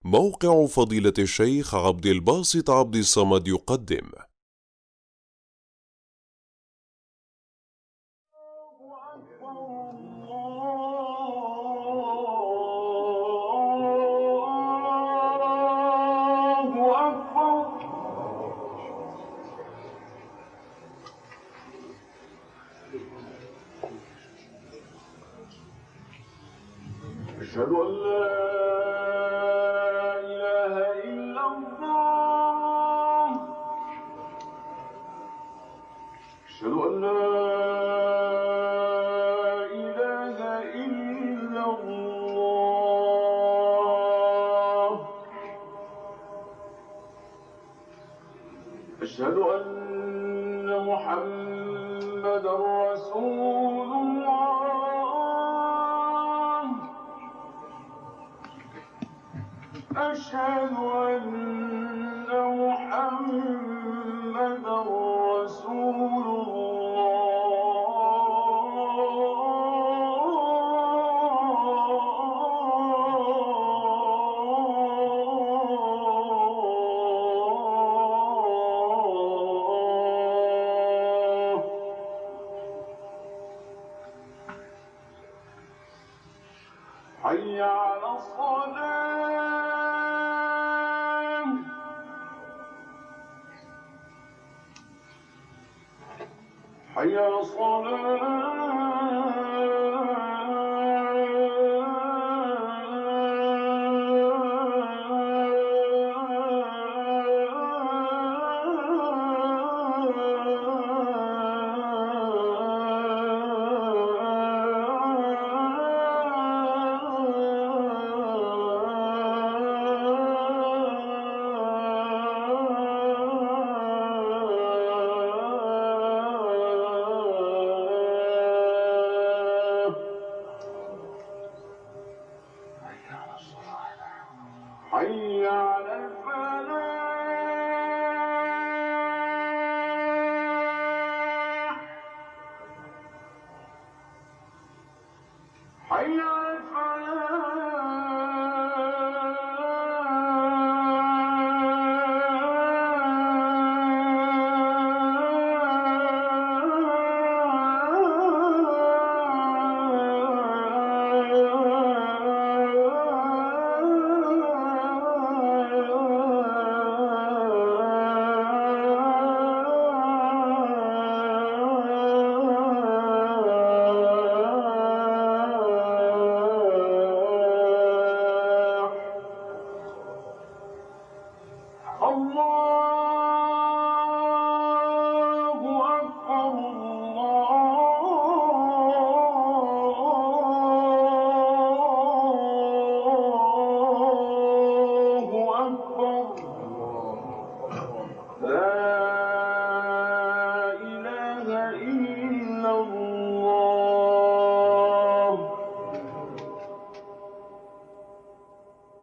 موقع فضيلة الشيخ عبد الباسط عبد الصمد يقدم أشهد أن لا إله إلا الله. أشهد أن لا إله إلا الله. أشهد أن محمدًا رسول الله. أشهد أن محمدًا رسول الله. حي على الصلاة. حي على حي على